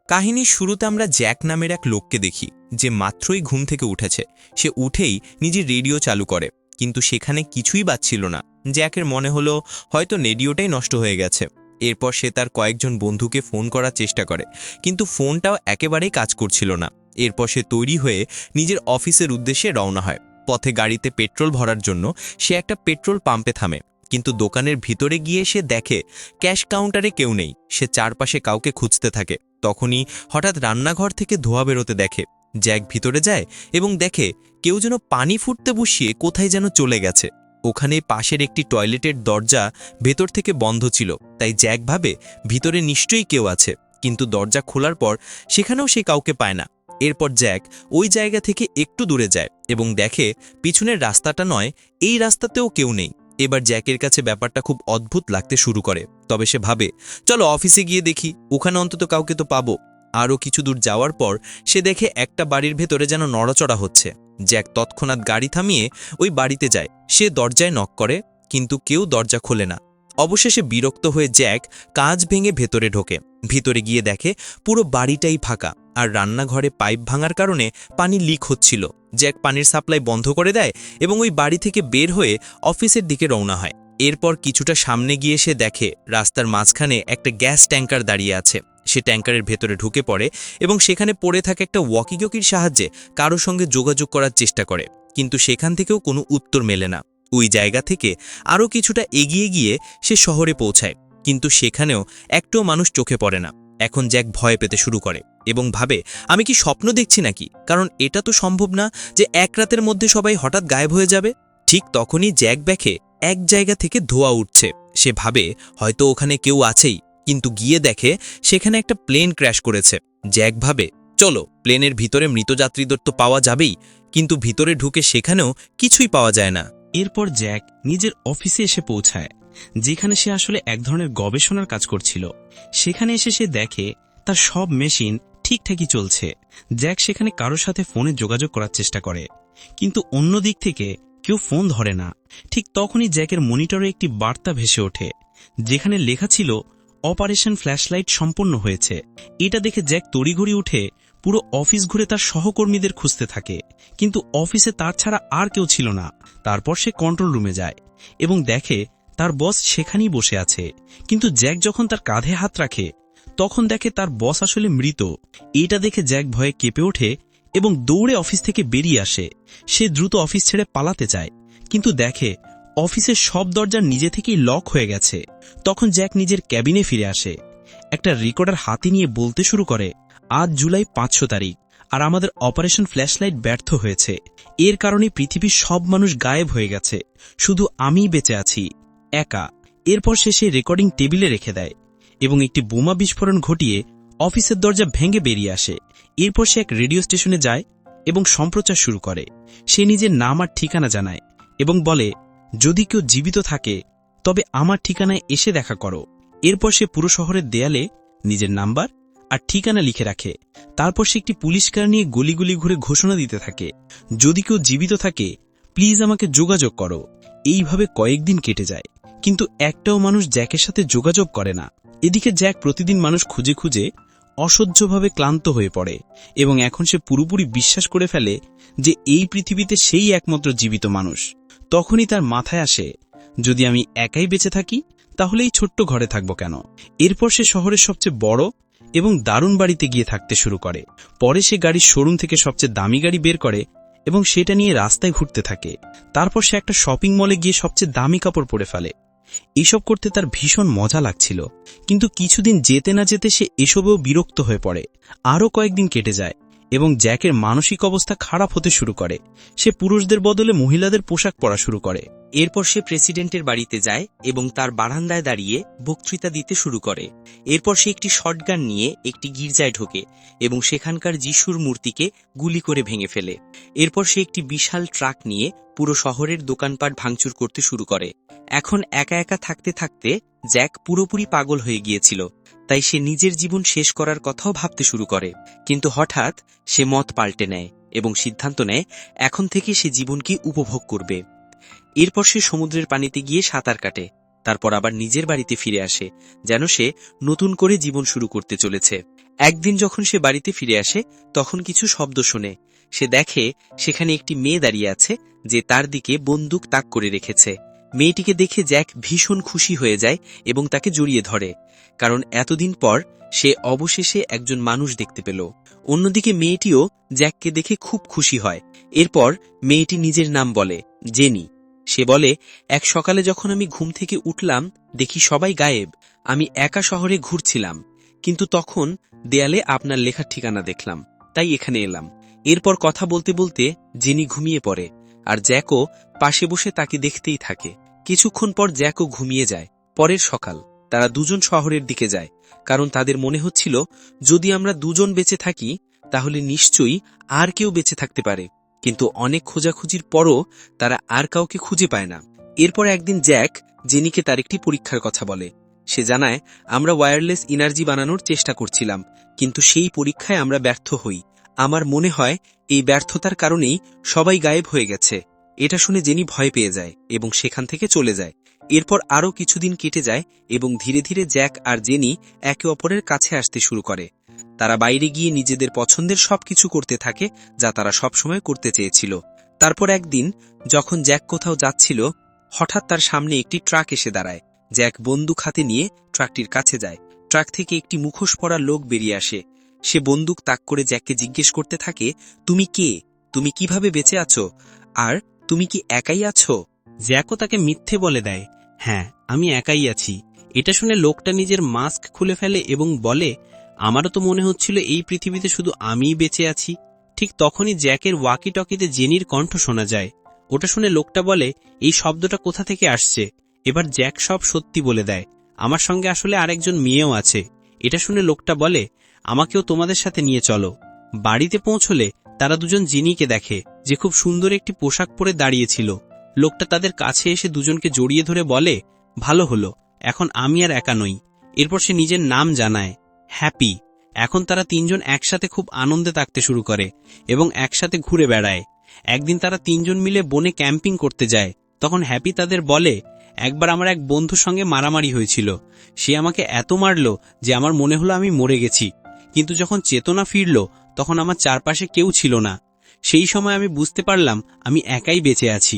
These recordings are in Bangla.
কাহিনীর শুরুতে আমরা জ্যাক নামের এক লোককে দেখি, যে মাত্রই ঘুম থেকে উঠেছে। সে উঠেই নিজের রেডিও চালু করে, কিন্তু সেখানে কিছুই বাজছিল না। জ্যাকের মনে হলো হয়তো রেডিওটাই নষ্ট হয়ে গেছে। এরপর সে তার কয়েকজন বন্ধুকে ফোন করার চেষ্টা করে, কিন্তু ফোনটাও একেবারেই কাজ করছিল না। এরপর সে তৈরি হয়ে নিজের অফিসের উদ্দেশ্যে রওনা হয়। পথে গাড়িতে পেট্রোল ভরার জন্য সে একটা পেট্রোল পাম্পে থামে, কিন্তু দোকানের ভিতরে গিয়ে সে দেখে ক্যাশ কাউন্টারে কেউ নেই। সে চারপাশে কাউকে খুঁজতে থাকে। তখনই হঠাৎ রান্নাঘর থেকে ধোঁয়া বেরোতে দেখে। জ্যাক ভিতরে যায় এবং দেখে কেউ যেন পানি ফুটতে বসিয়ে কোথায় যেন চলে গেছে। ওখানে পাশের একটি টয়লেটের দরজা ভেতর থেকে বন্ধ ছিল, তাই জ্যাক ভাবে ভিতরে নিশ্চয়ই কেউ আছে। কিন্তু দরজা খোলার পর সেখানেও সে কাউকে পায় না। এরপর জ্যাক ওই জায়গা থেকে একটু দূরে যায় এবং দেখে পিছনের রাস্তাটা নয়, এই রাস্তাতেও কেউ নেই। এবার জ্যাকের কাছে ব্যাপারটা খুব অদ্ভুত লাগতে শুরু করে। তবে সে ভাবে, চলো অফিসে গিয়ে দেখি, ওখানে অন্তত কাউকে তো পাবো। আরও কিছু দূর যাওয়ার পর সে দেখে একটা বাড়ির ভেতরে যেন নড়াচড়া হচ্ছে। জ্যাক তৎক্ষণাৎ গাড়ি থামিয়ে ওই বাড়িতে যায়। সে দরজায় নক করে, কিন্তু কেউ দরজা খোলে না। অবশেষে বিরক্ত হয়ে জ্যাক কাঁচ ভেঙে ভেতরে ঢোকে। ভিতরে গিয়ে দেখে পুরো বাড়িটাই ফাঁকা, আর রান্নাঘরে পাইপ ভাঙার কারণে পানি লিক হচ্ছিল। জ্যাক পানির সাপ্লাই বন্ধ করে দেয় এবং ওই বাড়ি থেকে বের হয়ে অফিসের দিকে রওনা হয়। এরপর কিছুটা সামনে গিয়ে সে দেখে রাস্তার মাঝখানে একটা গ্যাস ট্যাঙ্কার দাঁড়িয়ে আছে। সে ট্যাঙ্কারের ভেতরে ঢুকে পড়ে এবং সেখানে পড়ে থাকে একটা ওয়াকিটকির সাহায্যে কারো সঙ্গে যোগাযোগ করার চেষ্টা করে, কিন্তু সেখান থেকেও কোনো উত্তর মেলে না। ওই জায়গা থেকে আরও কিছুটা এগিয়ে গিয়ে সে শহরে পৌঁছায়, কিন্তু সেখানেও একটাও মানুষ চোখে পড়ে না। এখন জ্যাক ভয় পেতে শুরু করে এবং ভাবে, আমি কি স্বপ্ন দেখছি নাকি? কারণ এটা তো সম্ভব না যে এক রাতের মধ্যে সবাই হঠাৎ গায়েব হয়ে যাবে। ঠিক তখনই জ্যাক দেখে এক জায়গা থেকে ধোঁয়া উঠছে। সে ভাবে হয়তো ওখানে কেউ আছেই, কিন্তু গিয়ে দেখে সেখানে একটা প্লেন ক্র্যাশ করেছে। জ্যাক ভাবে, চলো প্লেনের ভিতরে মৃত যাত্রীদের তো পাওয়া যাবেই, কিন্তু ভিতরে ঢুকে সেখানেও কিছুই পাওয়া যায় না। এরপর জ্যাক নিজের অফিসে এসে পৌঁছায়, যেখানে সে আসলে এক ধরনের গবেষণার কাজ করছিল। সেখানে এসে সে দেখে তার সব মেশিন ঠিকঠাকই চলছে। জ্যাক সেখানে কারোর সাথে ফোনে যোগাযোগ করার চেষ্টা করে, কিন্তু অন্য দিক থেকে কেউ ফোন ধরে না। ঠিক তখনই জ্যাকের মনিটরে একটি বার্তা ভেসে ওঠে, যেখানে লেখা ছিল অপারেশন ফ্ল্যাশলাইট সম্পন্ন হয়েছে। এটা দেখে জ্যাক তড়িঘড়ি উঠে পুরো অফিস ঘুরে তার সহকর্মীদের খুঁজতে থাকে, কিন্তু অফিসে তার ছাড়া আর কেউ ছিল না। তারপর সে কন্ট্রোল রুমে যায় এবং দেখে তার বস সেখানেই বসে আছে। কিন্তু জ্যাক যখন তার কাঁধে হাত রাখে, তখন দেখে তার বস আসলে মৃত। এটা দেখে জ্যাক ভয়ে কেঁপে ওঠে এবং দৌড়ে অফিস থেকে বেরিয়ে আসে। সে দ্রুত অফিস ছেড়ে পালাতে চায়, কিন্তু দেখে অফিসের সব দরজা নিজে থেকেই লক হয়ে গেছে। তখন জ্যাক নিজের ক্যাবিনে ফিরে আসে, একটা রেকর্ডার হাতে নিয়ে বলতে শুরু করে, আজ জুলাই 5 তারিখ, আর আমাদের অপারেশন ফ্ল্যাশলাইট ব্যর্থ হয়েছে। এর কারণে পৃথিবীর সব মানুষ গায়েব হয়ে গেছে, শুধু আমিই বেঁচে আছি, একা। এরপর সে সেই রেকর্ডিং টেবিলে রেখে দেয় এবং একটি বোমা বিস্ফোরণ ঘটিয়ে অফিসের দরজা ভেঙে বেরিয়ে আসে। এরপর সে এক রেডিও স্টেশনে যায় এবং সম্প্রচার শুরু করে। সে নিজের নাম আর ঠিকানা জানায় এবং বলে, যদি কেউ জীবিত থাকে তবে আমার ঠিকানায় এসে দেখা করো। এরপর সে পুরো শহরের দেয়ালে নিজের নাম্বার আর ঠিকানা লিখে রাখে। তারপর সে একটি পুলিশ কার নিয়ে গলি ঘুরে ঘোষণা দিতে থাকে, যদি কেউ জীবিত থাকে প্লিজ আমাকে যোগাযোগ করো। এইভাবে কয়েকদিন কেটে যায়, কিন্তু একটাও মানুষ জ্যাকের সাথে যোগাযোগ করে না। এদিকে জ্যাক প্রতিদিন মানুষ খুঁজে খুঁজে অসহ্যভাবে ক্লান্ত হয়ে পড়ে এবং এখন সে পুরোপুরি বিশ্বাস করে ফেলে যে এই পৃথিবীতে সেই একমাত্র জীবিত মানুষ। তখনই তার মাথায় আসে, যদি আমি একাই বেঁচে থাকি তাহলে এই ছোট্ট ঘরে থাকব কেন। এরপর সে শহরের সবচেয়ে বড় এবং দারুণ বাড়িতে গিয়ে থাকতে শুরু করে। পরে সে গাড়ির শোরুম থেকে সবচেয়ে দামি গাড়ি বের করে এবং সেটা নিয়ে রাস্তায় ঘুরতে থাকে। তারপর সে একটা শপিং মলে গিয়ে সবচেয়ে দামি কাপড় পরে ফেলে। এসব করতে তার ভীষণ মজা লাগছিল, কিন্তু কিছুদিন যেতে না যেতে সে এসবেও বিরক্ত হয়ে পড়ে। আরও কয়েকদিন কেটে যায় এবং জ্যাকের মানসিক অবস্থা খারাপ হতে শুরু করে। সে পুরুষদের বদলে মহিলাদের পোশাক পরা শুরু করে। এরপর সে প্রেসিডেন্টের বাড়িতে যায় এবং তার বারান্দায় দাঁড়িয়ে বক্তৃতা দিতে শুরু করে। এরপর সে একটি শটগান নিয়ে একটি গির্জায় ঢোকে এবং সেখানকার যিশুর মূর্তিকে গুলি করে ভেঙে ফেলে। এরপর সে একটি বিশাল ট্রাক নিয়ে পুরো শহরের দোকানপাট ভাঙচুর করতে শুরু করে। এখন একা একা থাকতে থাকতে জ্যাক পুরোপুরি পাগল হয়ে গিয়েছিল, তাই সে নিজের জীবন শেষ করার কথাও ভাবতে শুরু করে। কিন্তু হঠাৎ সে মত পাল্টে নেয় এবং সিদ্ধান্ত নেয় এখন থেকে সে জীবনকে উপভোগ করবে। এরপর সে সমুদ্রের পানিতে গিয়ে সাঁতার কাটে, তারপর আবার নিজের বাড়িতে ফিরে আসে, যেন সে নতুন করে জীবন শুরু করতে চলেছে। একদিন যখন সে বাড়িতে ফিরে আসে তখন কিছু শব্দ শোনে। সে দেখে সেখানে একটি মেয়ে দাঁড়িয়ে আছে যে তার দিকে বন্দুক তাক করে রেখেছে। মেয়েটিকে দেখে জ্যাক ভীষণ খুশি হয়ে যায় এবং তাকে জড়িয়ে ধরে, কারণ এতদিন পর সে অবশেষে একজন মানুষ দেখতে পেল। অন্যদিকে মেয়েটিও জ্যাককে দেখে খুব খুশি হয়। এরপর মেয়েটি নিজের নাম বলে, জেনি। সে বলে, এক সকালে যখন আমি ঘুম থেকে উঠলাম দেখি সবাই গায়েব। আমি একা শহরে ঘুরছিলাম, কিন্তু তখন দেয়ালে আপনার লেখার ঠিকানা দেখলাম, তাই এখানে এলাম। এরপর কথা বলতে বলতে জেনি ঘুমিয়ে পড়ে, আর জ্যাকও পাশে বসে তাকে দেখতেই থাকে। কিছুক্ষণ পর জ্যাকও ঘুমিয়ে যায়। পরের সকাল তারা দুজন শহরের দিকে যায়, কারণ তাদের মনে হচ্ছিল যদি আমরা দুজন বেঁচে থাকি তাহলে নিশ্চয়ই আর কেউ বেঁচে থাকতে পারে। কিন্তু অনেক খোঁজাখুঁজির পরও তারা আর কাউকে খুঁজে পায় না। এরপর একদিন জ্যাক জেনিকে তার একটি পরীক্ষার কথা বলে। সে জানায়, আমরা ওয়্যারলেস এনার্জি বানানোর চেষ্টা করছিলাম, কিন্তু সেই পরীক্ষায় আমরা ব্যর্থ হই। আমার মনে হয় এই ব্যর্থতার কারণেই সবাই গায়েব হয়ে গেছে। এটা শুনে জেনি ভয় পেয়ে যায় এবং সেখান থেকে চলে যায়। এরপর আরও কিছুদিন কেটে যায় এবং ধীরে ধীরে জ্যাক আর জেনি একে অপরের কাছে আসতে শুরু করে। তারা বাইরে গিয়ে নিজেদের পছন্দের সবকিছু করতে থাকে যা তারা সবসময় করতে চেয়েছিল। তারপর একদিন যখন জ্যাক কোথাও যাচ্ছিল, হঠাৎ তার সামনে একটি ট্রাক এসে দাঁড়ায়। জ্যাক বন্দুক হাতে নিয়ে ট্রাকটির কাছে যায়। ট্রাক থেকে একটি মুখোশ পরা লোক বেরিয়ে আসে। সে বন্দুক তাক করে জ্যাককে জিজ্ঞেস করতে থাকে, তুমি কে? তুমি কিভাবে বেঁচে আছো? আর তুমি কি একাই আছো? জ্যাকও তাকে মিথ্যে বলে দেয়, হ্যাঁ আমি একাই আছি। এটা শুনে লোকটা নিজের মাস্ক খুলে ফেলে এবং বলে, আমারও তো মনে হচ্ছিল এই পৃথিবীতে শুধু আমিই বেঁচে আছি। ঠিক তখনই জ্যাকের ওয়াকি টকিতে জেনির কণ্ঠ শোনা যায়। ওটা শুনে লোকটা বলে, এই শব্দটা কোথা থেকে আসছে? এবার জ্যাক সব সত্যি বলে দেয়, আমার সঙ্গে আসলে আরেকজন মেয়েও আছে। এটা শুনে লোকটা বলে, আমাকেও তোমাদের সাথে নিয়ে চলো। বাড়িতে পৌঁছলে তারা দুজন জেনিকে দেখে যে খুব সুন্দর একটি পোশাক পরে দাঁড়িয়েছিল। লোকটা তাদের কাছে এসে দুজনকে জড়িয়ে ধরে বলে, ভালো হলো, এখন আমি আর একা নই। এরপর সে নিজের নাম জানায়, হ্যাপি। এখন তারা তিনজন একসাথে খুব আনন্দে থাকতে শুরু করে এবং একসাথে ঘুরে বেড়ায়। একদিন তারা তিনজন মিলে বনে ক্যাম্পিং করতে যায়। তখন হ্যাপি তাদের বলে, একবার আমার এক বন্ধুর সঙ্গে মারামারি হয়েছিল। সে আমাকে এত মারল যে আমার মনে হলো আমি মরে গেছি, কিন্তু যখন চেতনা ফিরল তখন আমার চারপাশে কেউ ছিল না। সেই সময় আমি বুঝতে পারলাম আমি একাই বেঁচে আছি।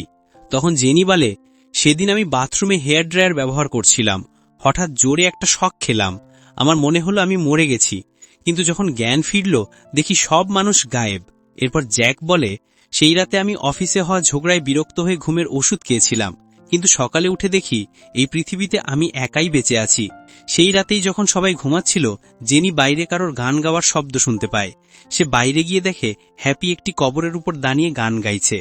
তখন জেনি বলে, সেদিন আমি বাথরুমে হেয়ার ড্রায়ার ব্যবহার করছিলাম। হঠাৎ জোরে একটা শক খেলাম। আমার মনে হলো আমি মরে গেছি, কিন্তু যখন জ্ঞান ফিরল দেখি সব মানুষ গায়েব। এরপর জ্যাক বলে, সেই রাতে আমি অফিসে হওয়া ঝগড়ায় বিরক্ত হয়ে ঘুমের ওষুধ খেয়েছিলাম, কিন্তু সকালে উঠে দেখি এই পৃথিবীতে আমি একাই বেঁচে আছি। সেই রাতেই যখন সবাই ঘুমাচ্ছিল, জেনি বাইরে কারোর গান গাওয়ার শব্দ শুনতে পায়। সে বাইরে গিয়ে দেখে হ্যাপি একটি কবরের উপর দাঁড়িয়ে গান গাইছে।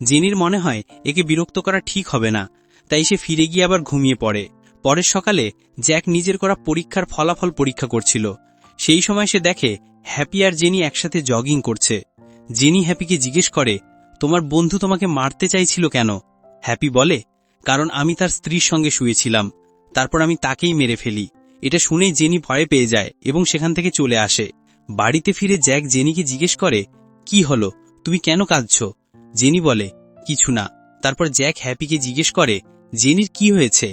জেনির মনে হয় একে বিরক্ত করা ঠিক হবে না, তাই সে ফিরে গিয়ে আবার ঘুমিয়ে পড়ে। পরের সকালে জ্যাক নিজের করা পরীক্ষার ফলাফল পরীক্ষা করছিল। সেই সময় সে দেখে হ্যাপি আর জেনি একসাথে জগিং করছে। জেনি হ্যাপিকে জিজ্ঞেস করে, তোমার বন্ধু তোমাকে মারতে চাইছিল কেন? হ্যাপি বলে, কারণ আমি তার স্ত্রীর সঙ্গে শুয়েছিলাম, তারপর আমি তাকেই মেরে ফেলি। এটা শুনেই জেনি ভয় পেয়ে যায় এবং সেখান থেকে চলে আসে। বাড়িতে ফিরে জ্যাক জেনিকে জিজ্ঞেস করে, কি হলো, তুমি কেন কাঁদছ? জেনি বলে, কিছু না। তারপর জ্যাক হ্যাপিকে জিজ্ঞেস করে, জেনির কি হয়েছে?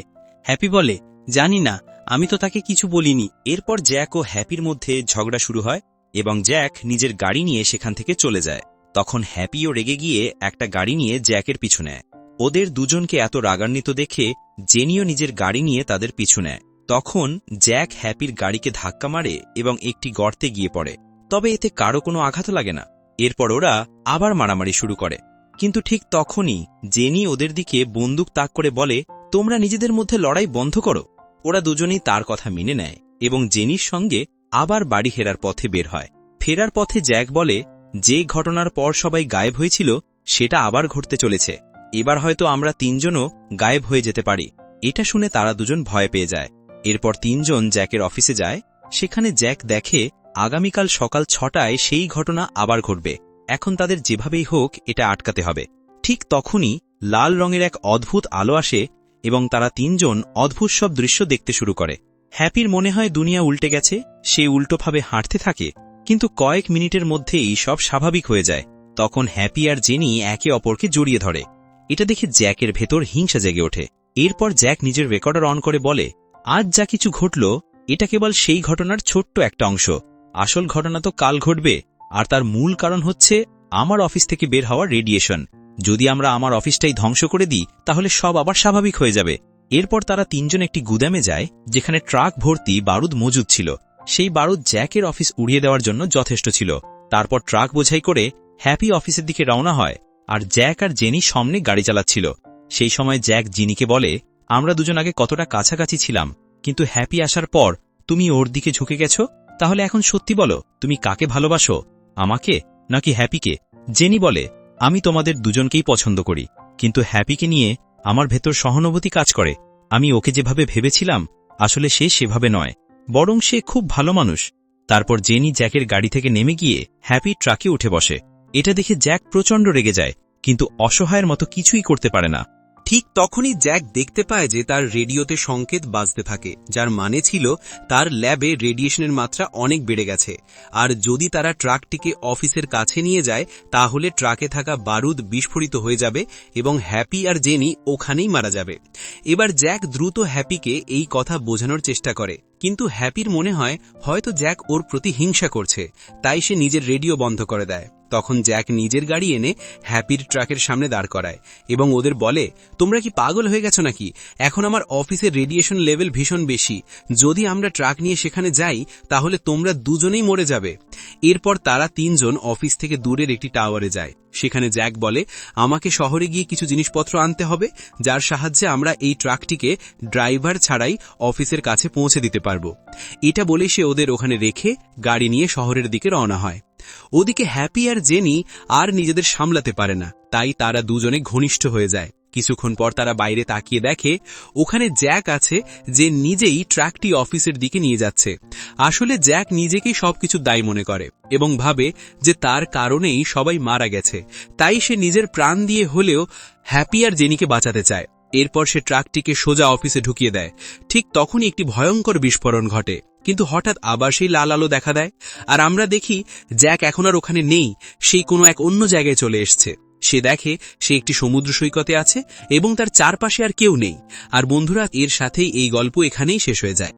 হ্যাপি বলে, জানি না, আমি তো তাকে কিছু বলিনি। এরপর জ্যাক ও হ্যাপির মধ্যে ঝগড়া শুরু হয় এবং জ্যাক নিজের গাড়ি নিয়ে সেখান থেকে চলে যায়। তখন হ্যাপিও রেগে গিয়ে একটা গাড়ি নিয়ে জ্যাকের পিছু নেয়। ওদের দুজনকে এত রাগান্বিত দেখে জেনিও নিজের গাড়ি নিয়ে তাদের পিছু নেয়। তখন জ্যাক হ্যাপির গাড়িকে ধাক্কা মারে এবং একটি গর্তে গিয়ে পড়ে, তবে এতে কারো কোনো আঘাত লাগে না। এরপর ওরা আবার মারামারি শুরু করে, কিন্তু ঠিক তখনই জেনি ওদের দিকে বন্দুক তাক করে বলে, তোমরা নিজেদের মধ্যে লড়াই বন্ধ করো। ওরা দুজনেই তার কথা মেনে নেয় এবং জেনির সঙ্গে আবার বাড়ি ফেরার পথে বের হয়। ফেরার পথে জ্যাক বলে, যে ঘটনার পর সবাই গায়েব হয়েছিল সেটা আবার ঘটতে চলেছে। এবার হয়তো আমরা তিনজনও গায়েব হয়ে যেতে পারি। এটা শুনে তারা দুজন ভয় পেয়ে যায়। এরপর তিনজন জ্যাকের অফিসে যায়। সেখানে জ্যাক দেখে আগামীকাল সকাল 6টায় সেই ঘটনা আবার ঘটবে। এখন তাদের যেভাবেই হোক এটা আটকাতে হবে। ঠিক তখনই লাল রঙের এক অদ্ভুত আলো আসে এবং তারা তিনজন অদ্ভুত সব দৃশ্য দেখতে শুরু করে। হ্যাপির মনে হয় দুনিয়া উল্টে গেছে। সে উল্টোভাবে হাঁটতে থাকে, কিন্তু কয়েক মিনিটের মধ্যেই সব স্বাভাবিক হয়ে যায়। তখন হ্যাপি আর জেনি একে অপরকে জড়িয়ে ধরে। এটা দেখে জ্যাকের ভেতর হিংসা জেগে ওঠে। এরপর জ্যাক নিজের রেকর্ডার অন করে বলে, আজ যা কিছু ঘটল এটা কেবল সেই ঘটনার ছোট্ট একটা অংশ। আসল ঘটনা তো কাল ঘটবে, আর তার মূল কারণ হচ্ছে আমার অফিস থেকে বের হওয়া রেডিয়েশন। যদি আমরা আমার অফিসটাই ধ্বংস করে দিই তাহলে সব আবার স্বাভাবিক হয়ে যাবে। এরপর তারা তিনজন একটি গুদামে যায় যেখানে ট্রাক ভর্তি বারুদ মজুদ ছিল। সেই বারুদ জ্যাকের অফিস উড়িয়ে দেওয়ার জন্য যথেষ্ট ছিল। তারপর ট্রাক বোঝাই করে হ্যাপি অফিসের দিকে রওনা হয়, আর জ্যাক আর জেনি সামনে গাড়ি চালাচ্ছিল। সেই সময় জ্যাক জিনিকে বলে, আমরা দুজন আগে কতটা কাছাকাছি ছিলাম, কিন্তু হ্যাপি আসার পর তুমি ওর দিকে ঝুঁকে গেছো। তাহলে এখন সত্যি বলো, তুমি কাকে ভালোবাসো, আমাকে নাকি হ্যাপিকে? জেনি বলে, আমি তোমাদের দুজনকেই পছন্দ করি, কিন্তু হ্যাপিকে নিয়ে আমার ভেতর সহানুভূতি কাজ করে। আমি ওকে যেভাবে ভেবেছিলাম আসলে সে সেভাবে নয়, বরং সে খুব ভালো মানুষ। তারপর জেনি জ্যাকের গাড়ি থেকে নেমে গিয়ে হ্যাপি ট্রাকে উঠে বসে। এটা দেখে জ্যাক প্রচণ্ড রেগে যায়, কিন্তু অসহায়ের মতো কিছুই করতে পারে না। ঠিক তখনই জ্যাক দেখতে পায় যে তার রেডিওতে সংকেত বাজতে থাকে, যার মানে ছিল তার ল্যাবে রেডিয়েশনের মাত্রা অনেক বেড়ে গেছে, আর যদি তারা ট্রাকটিকে অফিসের কাছে নিয়ে যায় তাহলে ট্রাকে থাকা বারুদ বিস্ফোরিত হয়ে যাবে এবং হ্যাপি আর জেনি ওখানেই মারা যাবে। এবার জ্যাক দ্রুত হ্যাপিকে এই কথা বোঝানোর চেষ্টা করে, কিন্তু হ্যাপির মনে হয় হয়তো জ্যাক ওর প্রতি হিংসা করছে, তাই সে নিজের রেডিও বন্ধ করে দেয়। তখন জ্যাক নিজের গাড়ি এনে হ্যাপির ট্রাকের সামনে দাঁড় করায় এবং ওদের বলে, তোমরা কি পাগল হয়ে গেছো নাকি? এখন আমার অফিসের রেডিয়েশন লেভেল ভীষণ বেশি, যদি আমরা ট্রাক নিয়ে সেখানে যাই তাহলে তোমরা দুজনেই মরে যাবে। এরপর তারা তিনজন অফিস থেকে দূরের একটি টাওয়ারে যায়। সেখানে জ্যাক বলে, আমাকে শহরে গিয়ে কিছু জিনিসপত্র আনতে হবে, যার সাহায্যে আমরা এই ট্রাকটিকে ড্রাইভার ছাড়াই অফিসের কাছে পৌঁছে দিতে পারবো। এটা বলে সে ওদের ওখানে রেখে গাড়ি নিয়ে শহরের দিকে রওনা হয়। ওদিকে হ্যাপি আর জেনি আর নিজেদের সামলাতে পারে না, তাই তারা দুজনে ঘনিষ্ঠ হয়ে যায়। কিছুক্ষণ পর তারা বাইরে তাকিয়ে দেখে ওখানে জ্যাক আছে, যে নিজেই ট্রাকটি অফিসের দিকে নিয়ে যাচ্ছে। আসলে জ্যাক নিজেকেই সবকিছু দায়ী মনে করে এবং ভাবে যে তার কারণেই সবাই মারা গেছে, তাই সে নিজের প্রাণ দিয়ে হলেও হ্যাপি আর জেনিকে বাঁচাতে চায়। এরপর সে ট্রাকটিকে সোজা অফিসে ঢুকিয়ে দেয়। ঠিক তখনই একটি ভয়ঙ্কর বিস্ফোরণ ঘটে, কিন্তু হঠাৎ আবার সেই লাল আলো দেখা দেয়, আর আমরা দেখি জ্যাক এখন আর ওখানে নেই, সেই কোনো এক অন্য জায়গায় চলে এসছে। সে দেখে সে একটি সমুদ্র সৈকতে আছে এবং তার চারপাশে আর কেউ নেই। আর বন্ধুরা, এর সাথেই এই গল্প এখানেই শেষ হয়ে যায়।